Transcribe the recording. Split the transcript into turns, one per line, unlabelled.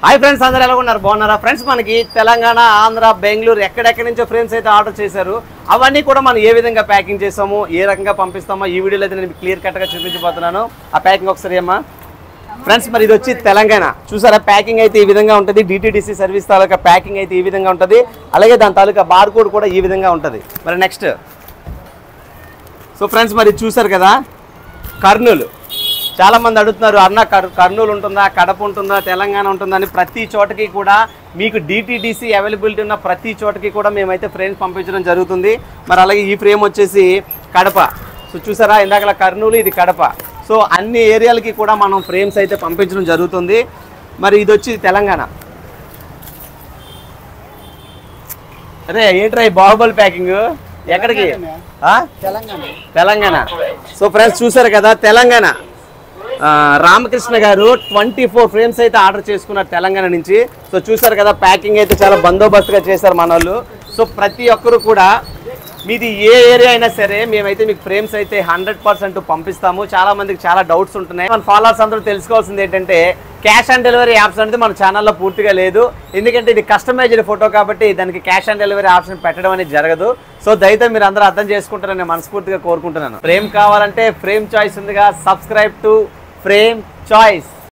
Hi friends, అందరూ ఎలా ఉన్నారు? బాగున్నారా ఫ్రెండ్స్? మనకి తెలంగాణ, ఆంధ్ర, బెంగళూరు ఎక్కడెక్కడి నుంచో ఫ్రేమ్స్ అయితే ఆర్డర్ చేశారు. అవన్నీ కూడా మనం ఏ విధంగా ప్యాకింగ్ చేస్తాము, ఏ రకంగా పంపిస్తామో ఈ వీడియోలో అయితే నేను క్లియర్ కట్గా చూపించబోతున్నాను. ఆ ప్యాకింగ్ ఒకసారి అమ్మా. ఫ్రెండ్స్, మరి ఇది వచ్చి తెలంగాణ. చూసారా, ప్యాకింగ్ అయితే ఈ విధంగా ఉంటుంది. డిటీడీసీ సర్వీస్ తాలూకా ప్యాకింగ్ అయితే ఈ విధంగా ఉంటుంది. అలాగే దాని తాలూకా బార్ కోడ్ కూడా ఈ విధంగా ఉంటుంది. మరి నెక్స్ట్, సో ఫ్రెండ్స్, మరి చూసారు కదా, కర్నూలు. చాలామంది అడుగుతున్నారు, అన్న కర్నూలు ఉంటుందా, కడప ఉంటుందా, తెలంగాణ ఉంటుందా అని. ప్రతి చోటకి కూడా మీకు డిటీడీసీ అవైలబిలిటీ ఉన్న ప్రతి చోటకి కూడా మేమైతే ఫ్రేమ్స్ పంపించడం జరుగుతుంది. మరి అలాగే ఈ ఫ్రేమ్ వచ్చేసి కడప. సో చూసారా, ఇందాక కర్నూలు, ఇది కడప. సో అన్ని ఏరియాలకి కూడా మనం ఫ్రేమ్స్ అయితే పంపించడం జరుగుతుంది. మరి ఇది వచ్చి తెలంగాణ. అరే ఏంట్రా ఈ బాహుబలి ప్యాకింగ్ ఎక్కడికి? తెలంగాణ. సో ఫ్రెండ్స్ చూసారు కదా, తెలంగాణ రామకృష్ణ గారు 24 ఫ్రేమ్స్ అయితే ఆర్డర్ చేసుకున్నారు తెలంగాణ నుంచి. సో చూసారు కదా, ప్యాకింగ్ అయితే చాలా బందోబస్తుగా చేశారు మన వాళ్ళు. సో ప్రతి ఒక్కరు కూడా మీది ఏ ఏరియా అయినా సరే మేమైతే మీకు ఫ్రేమ్స్ అయితే 100% పంపిస్తాము. చాలా మందికి చాలా డౌట్స్ ఉంటున్నాయి. మన ఫాలోవర్స్ అందరూ తెలుసుకోవాల్సింది ఏంటంటే, క్యాష్ ఆన్ డెలివరీ ఆప్షన్ అనేది మన ఛానల్లో పూర్తిగా లేదు. ఎందుకంటే ఇది కస్టమైజ్డ్ ఫోటో కాబట్టి దానికి క్యాష్ ఆన్ డెలివరీ ఆప్షన్ పెట్టడం అనేది జరగదు. సో దయతో మీరు అందరూ అర్థం చేసుకుంటారని నేను మనస్ఫూర్తిగా కోరుకుంటున్నాను. ఫ్రేమ్ కావాలంటే ఫ్రేమ్ చాయిస్ ఉందిగా, సబ్స్క్రైబ్ టు ఫ్రేమ్ చాయిస్.